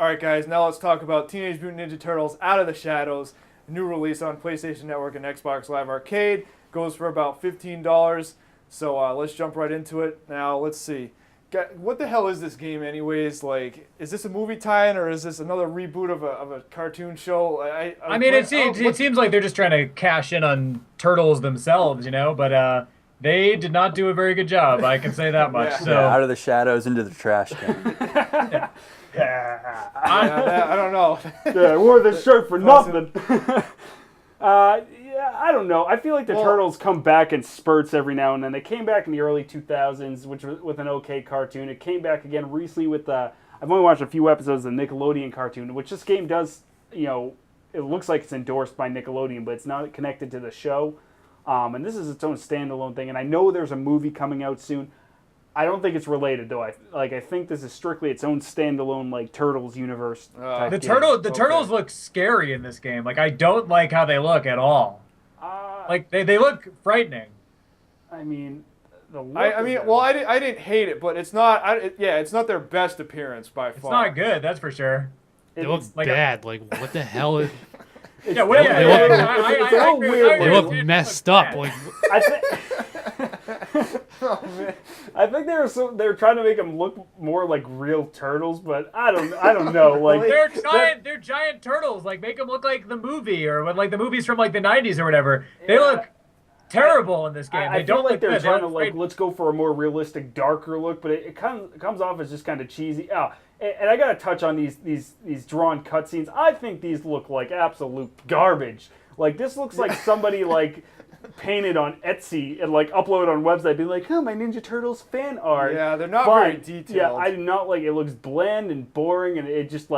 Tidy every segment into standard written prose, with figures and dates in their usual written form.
All right, guys, now let's talk about Teenage Mutant Ninja Turtles Out of the Shadows. New release on PlayStation Network and Xbox Live Arcade. Goes for about $15. So let's jump right into it. Now, let's see. What the hell is this game anyways? Like, is this a movie tie-in or is this another reboot of a cartoon show? I mean, it seems like they're just trying to cash in on Turtles themselves, but they did not do a very good job. I can say that much. Yeah. So Yeah, out of the shadows into the trash can. I don't know. Yeah, I wore this shirt for nothing. Yeah, I don't know. I feel like the Turtles come back in spurts every now and then. They came back in the early 2000s, which was with an okay cartoon. It came back again recently with I've only watched a few episodes of the Nickelodeon cartoon, which this game does, it looks like it's endorsed by Nickelodeon, but it's not connected to the show. And this is its own standalone thing. And I know there's a movie coming out soon. I don't think it's related though. I think this is strictly its own standalone like Turtles universe. the turtles look scary in this game. Like, I don't like how they look at all. Like they look frightening. I mean, I didn't hate it, but it's not. It's not their best appearance by far. It's not good, that's for sure. They look like bad. Like, what the hell is... They look messed up. Like, Oh, man. I think they're trying to make them look more like real turtles, but I don't know. Like they're giant turtles. Like, make them look like the movie or like the movies from like the 90s or whatever. They look terrible in this game. They don't feel like look they're good. trying to like let's go for a more realistic, darker look, but it comes off as just kind of cheesy. Oh, and I gotta touch on these drawn cutscenes. I think these look like absolute garbage. Like, this looks like somebody like painted on Etsy and like upload on website, be like, "Oh, my Ninja Turtles fan art." Yeah, they're not very detailed. Yeah, I do not like it. Looks bland and boring, and it just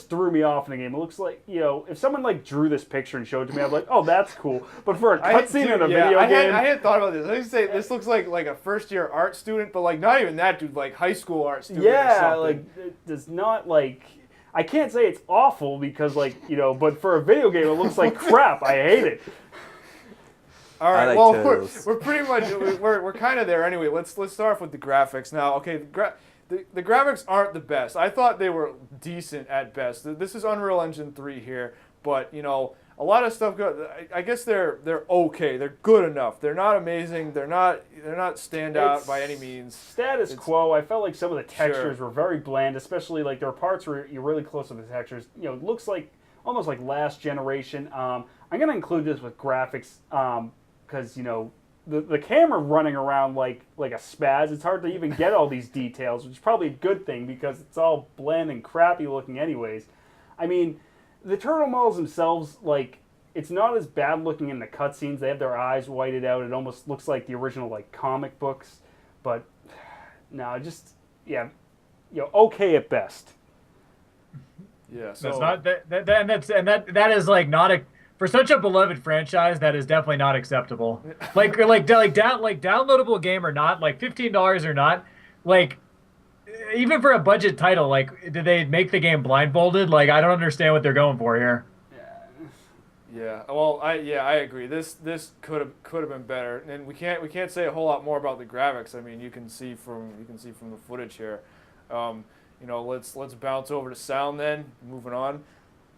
threw me off in the game. It looks like, if someone like drew this picture and showed it to me, I'd be like, "Oh, that's cool." But for a cutscene in a video game, I hadn't thought about this. I used to say this looks like a first year art student, but like not even that dude, like high school art student. yeah, or something. like it does not like. I can't say it's awful because but for a video game, it looks like crap. I hate it. All right, like we're pretty much we're kind of there anyway. Let's start off with the graphics now. Okay, the graphics aren't the best. I thought they were decent at best. This is Unreal Engine 3 here, but a lot of stuff I guess they're okay. They're good enough. They're not amazing. They're not standout by any means. Status quo. I felt like some of the textures were very bland, especially like there are parts where you're really close to the textures. It looks like almost like last generation. I'm gonna include this with graphics. Because the camera running around like a spaz, it's hard to even get all these details, which is probably a good thing because it's all bland and crappy looking anyways. I mean, the turtle models themselves, like, it's not as bad looking in the cutscenes. They have their eyes whited out. It almost looks like the original like comic books, but no, okay at best. Yeah, so that's not that is like not a. For such a beloved franchise, that is definitely not acceptable. Like downloadable game or not, like $15 or not, like even for a budget title, like did they make the game blindfolded? Like, I don't understand what they're going for here. Yeah. Well, I agree. This could have been better, and we can't say a whole lot more about the graphics. I mean, you can see from the footage here. Let's bounce over to sound then. Moving on.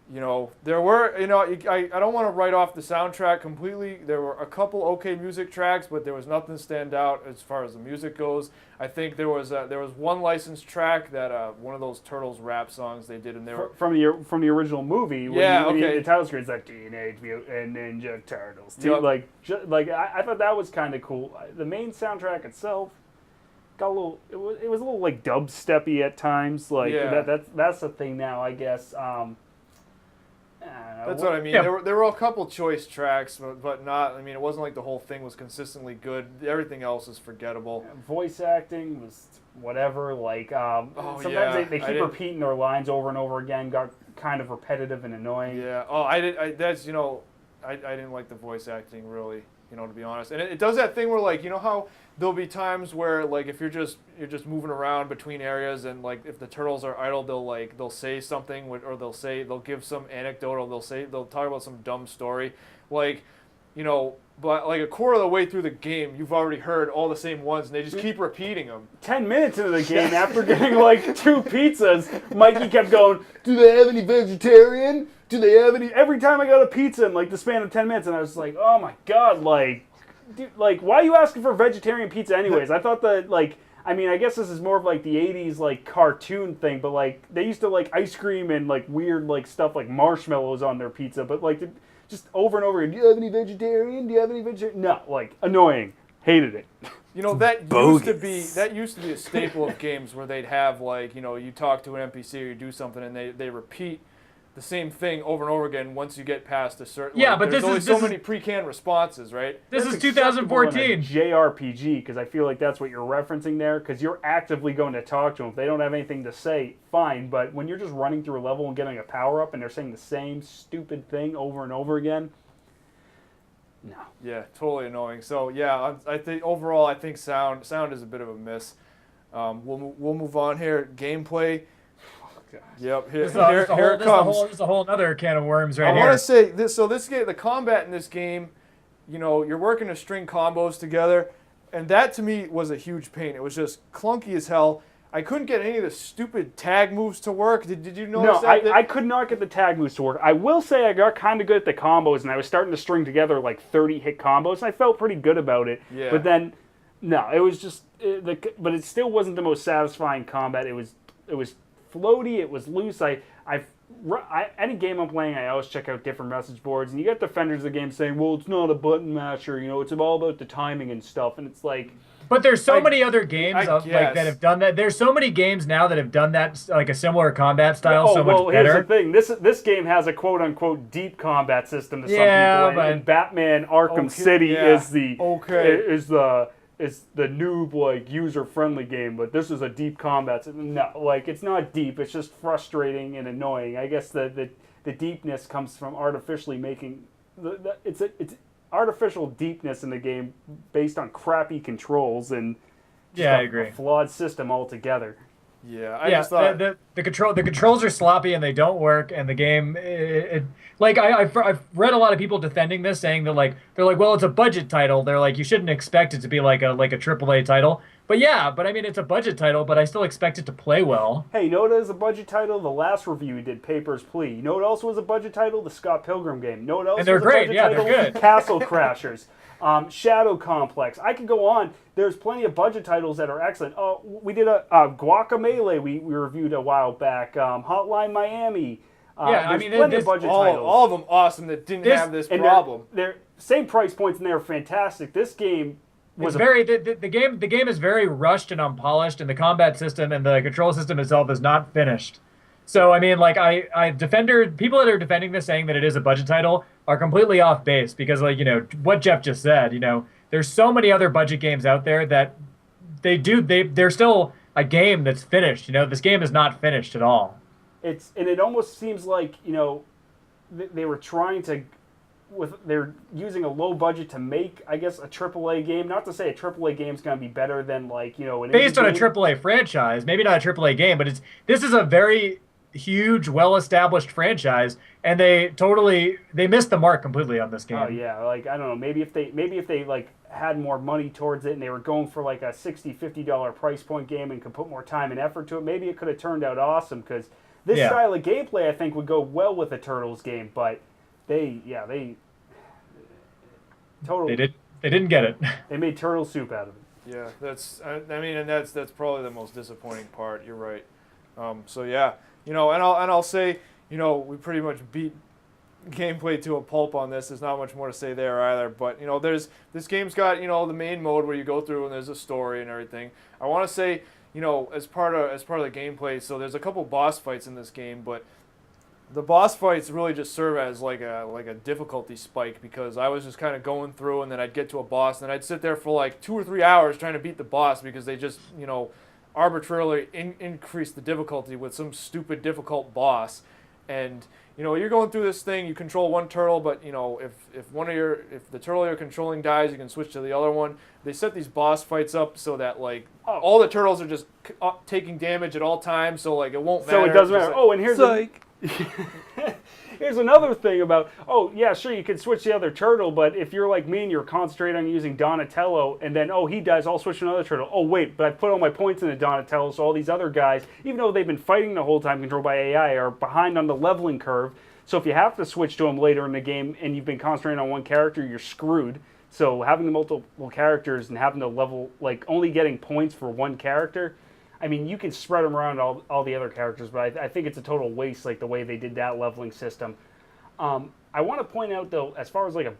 There were, I don't want to write off the soundtrack completely. There were a couple okay music tracks, but there was nothing stand out as far as the music goes. I think there was one licensed track that one of those Turtles rap songs they did, and they were from the original movie. The title screen's like Teenage Mutant Ninja Turtles. Yep. I thought that was kind of cool. The main soundtrack itself got a little. It was a little like dubsteppy at times. Like that's the thing now, I guess. That's what I mean. Yeah. There were a couple choice tracks, but not. I mean, it wasn't like the whole thing was consistently good. Everything else is forgettable. Voice acting was whatever. Like sometimes they keep repeating their lines over and over again. Got kind of repetitive and annoying. Yeah. Oh, I didn't like the voice acting really. To be honest, and it does that thing where like how there'll be times where like if you're just moving around between areas and like if the turtles are idle, they'll say something or they'll give some anecdote or they'll talk about some dumb story, like but like a quarter of the way through the game, you've already heard all the same ones, and they just keep repeating them. 10 minutes into the game, after getting like 2 pizzas, Mikey kept going, do they have any vegetarian? Do they have any? Every time I got a pizza in like the span of 10 minutes, and I was like, oh my God, like, dude, like, why are you asking for vegetarian pizza anyways? I thought that, like, I mean, I guess this is more of like the 80s like cartoon thing, but like they used to like ice cream and like weird like stuff like marshmallows on their pizza, but like just over and over again, do you have any vegetarian? Do you have any vegetarian? No, like annoying. Hated it. You know, that used to be a staple of games where they'd have like, you know, you talk to an NPC or you do something and they repeat the same thing over and over again once you get past a certain. Yeah, like, but there's this only is so many pre-canned responses, right? This That's is 2014. JRPG, because I feel like that's what you're referencing there, because you're actively going to talk to them. If they don't have anything to say, fine, but when you're just running through a level and getting a power-up and they're saying the same stupid thing over and over again, no. Yeah, totally annoying. So yeah, I think overall, I think sound is a bit of a miss. We'll move on here. Gameplay. Yep, here it comes. This is a whole other can of worms right I here. want to say this. So this game, the combat in this game, you know, you're working to string combos together, and that to me was a huge pain. It was just clunky as hell. I couldn't get any of the stupid tag moves to work. Did you notice that? No, I could not get the tag moves to work. I will say I got kind of good at the combos, and I was starting to string together like 30-hit combos, and I felt pretty good about it. Yeah. But then, no, it was just, but it still wasn't the most satisfying combat. It was floaty, it was loose. Any game I'm playing, I always check out different message boards, and you get defenders of the game saying, well, it's not a button masher, you know, it's all about the timing and stuff, and it's like... But there's so many other games like guess. that have done that. There's so many games now that have done that, like a similar combat style, so much better. Here's the thing. This game has a quote-unquote deep combat system to some Yeah, people, and Batman Arkham Okay, City yeah. is the noob, like, user-friendly game, but this is a deep combat system. No, like, it's not deep. It's just frustrating and annoying. I guess the deepness comes from artificially making... It's artificial deepness in the game based on crappy controls and I agree. a flawed system altogether. Yeah, I just thought... the controls are sloppy and they don't work, and the game I've read a lot of people defending this, saying that they're like, well, it's a budget title. They're like, you shouldn't expect it to be like a AAA title. But yeah, I mean, it's a budget title, but I still expect it to play well. Hey, you know what is a budget title? The last review we did, Papers, Please. You know what else was a budget title? The Scott Pilgrim game. You know what else And they're was great. a budget Yeah, title? they're good. Castle Crashers. Shadow Complex. I could go on. There's plenty of budget titles that are excellent. Oh, we did a Guacamelee we reviewed a while back. Hotline Miami. I mean, plenty of budget titles. all of them awesome that didn't have this and problem. They're same price points and they're fantastic. This game was the game is very rushed and unpolished, and the combat system and the control system itself is not finished. So I mean, like people that are defending this, saying that it is a budget title, are completely off base, because, like, you know, what Jeff just said, you know, there's so many other budget games out there that they're still a game that's finished. You know, this game is not finished at all. It almost seems like, you know, they were trying to, they're using a low budget to make, I guess, a AAA game. Not to say a AAA game is going to be better than, like, you know, an based on a game. AAA franchise, maybe not a AAA game, but this is a very huge, well-established franchise, and they missed the mark completely on this game. Oh yeah, like, I don't know, maybe if they like had more money towards it and they were going for like a $60-$50 price point game and could put more time and effort to it, maybe it could have turned out awesome, because this style of gameplay, I think, would go well with a Turtles game, but they didn't get it. They made turtle soup out of it. Yeah, that's probably the most disappointing part. You're right. So yeah, you know, and I'll say, you know, we pretty much beat gameplay to a pulp on this. There's not much more to say there either. But, you know, this game's got, you know, the main mode where you go through and there's a story and everything. I want to say, you know, as part of the gameplay, so there's a couple boss fights in this game, but the boss fights really just serve as like a difficulty spike, because I was just kind of going through, and then I'd get to a boss and I'd sit there for like 2 or 3 hours trying to beat the boss, because they just, you know, arbitrarily increase the difficulty with some stupid difficult boss. And, you know, you're going through this thing, you control one turtle, but, you know, if the turtle you're controlling dies, you can switch to the other one. They set these boss fights up so that, like, all the turtles are just taking damage at all times, so, like, it won't matter. So it doesn't matter. Like, oh, and here's here's another thing about, oh, yeah, sure, you can switch the other turtle, but if you're like me and you're concentrating on using Donatello, and then, oh, he dies, I'll switch to another turtle. Oh, wait, but I put all my points into Donatello, so all these other guys, even though they've been fighting the whole time controlled by AI, are behind on the leveling curve. So if you have to switch to them later in the game and you've been concentrating on one character, you're screwed. So having the multiple characters and having to level, like only getting points for one character, I mean, you can spread them around all the other characters, but I think it's a total waste, like the way they did that leveling system. I want to point out, though, as far as like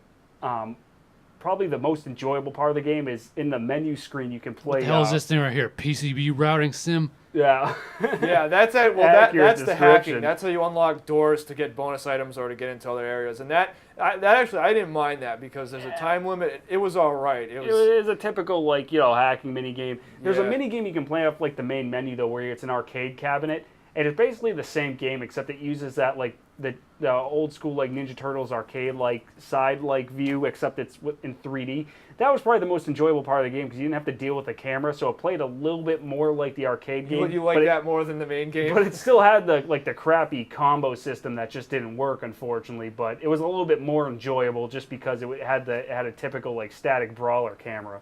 probably the most enjoyable part of the game is in the menu screen you can play. What the hell is this thing right here? PCB routing sim? Yeah. Yeah, that's it. Well, that's the description. hacking. That's how you unlock doors to get bonus items or to get into other areas. And that actually, I didn't mind that because there's a time limit. It was all right. It It is a typical, like, hacking mini game. There's a Yeah. mini game you can play off, like, the main menu, though, where it's an arcade cabinet. And it's basically the same game, except it uses that, like, the old school, like, Ninja Turtles arcade, like, side, like, view, except it's in 3D. That was probably the most enjoyable part of the game because you didn't have to deal with the camera, so it played a little bit more like the arcade game. You like that more than the main game? But it still had the crappy combo system that just didn't work, unfortunately. But it was a little bit more enjoyable just because it had a typical, like, static brawler camera.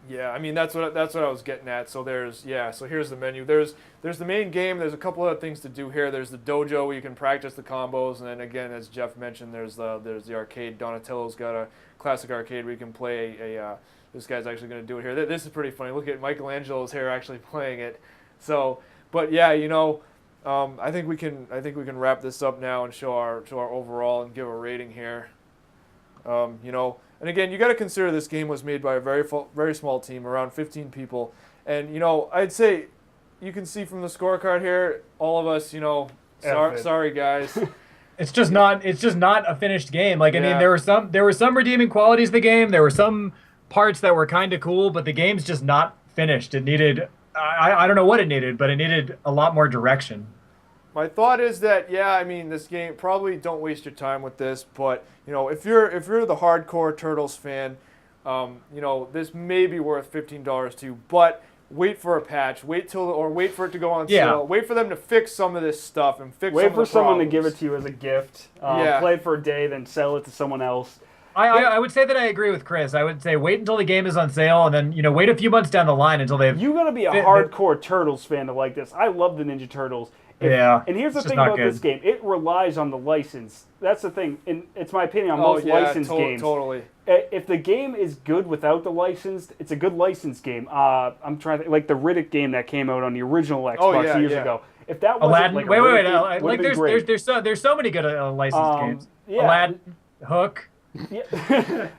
Yeah, I mean that's what I was getting at. So so here's the menu. There's the main game. There's a couple other things to do here. There's the dojo where you can practice the combos, and then again, as Jeff mentioned, there's the arcade. Donatello's got a classic arcade where you can play this guy's actually going to do it here. This is pretty funny. Look at Michelangelo's here actually playing it. So, but yeah, I think we can wrap this up now and show our overall and give a rating here. And again, you got to consider this game was made by a very small team, around 15 people. And, I'd say you can see from the scorecard here, all of us, sorry guys. It's just not a finished game. Like, I mean, Yeah. there were some redeeming qualities of the game. There were some parts that were kind of cool, but the game's just not finished. It needed I don't know what it needed, but it needed a lot more direction. My thought is that, this game, probably don't waste your time with this, but, if you're the hardcore Turtles fan, this may be worth $15 too, but wait for a patch, wait for it to go on sale, wait for them to fix some of this stuff and fix some of the Wait for someone to problems. give it to you as a gift, play it for a day, then sell it to someone else. I would say that I agree with Chris. I would say wait until the game is on sale, and then wait a few months down the line until they've. You gotta be a hardcore Turtles fan to like this. I love the Ninja Turtles. And here's the thing about this game: it relies on the license. That's the thing, and it's my opinion on most licensed games. Totally. If the game is good without the license, it's a good licensed game. I'm trying to like the Riddick game that came out on the original Xbox years ago. If that wasn't Aladdin, like wait, there's so many good licensed games. Yeah. Aladdin, Hook. Yeah.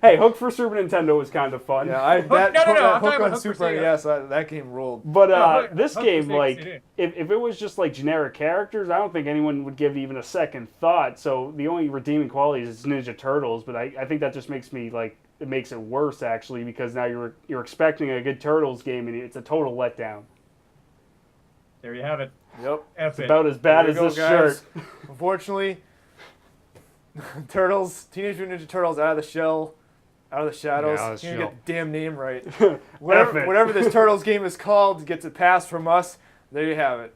Hey, Hook for Super Nintendo was kind of fun. Yeah, I'm talking about Hook on Hook Super for Sega. NES, that game ruled. But this Hook game, for Sega like, CD. if it was just like generic characters, I don't think anyone would give even a second thought. So the only redeeming quality is Ninja Turtles, but I think that just makes me like it makes it worse actually because now you're expecting a good Turtles game and it's a total letdown. There you have it. Yep. F it. About as bad as this shirt. Unfortunately, Teenage Mutant Ninja Turtles out of the shell, out of the shadows. Yeah, out of the You shell. get the damn name right. Whatever this Turtles game is called gets a pass from us. There you have it.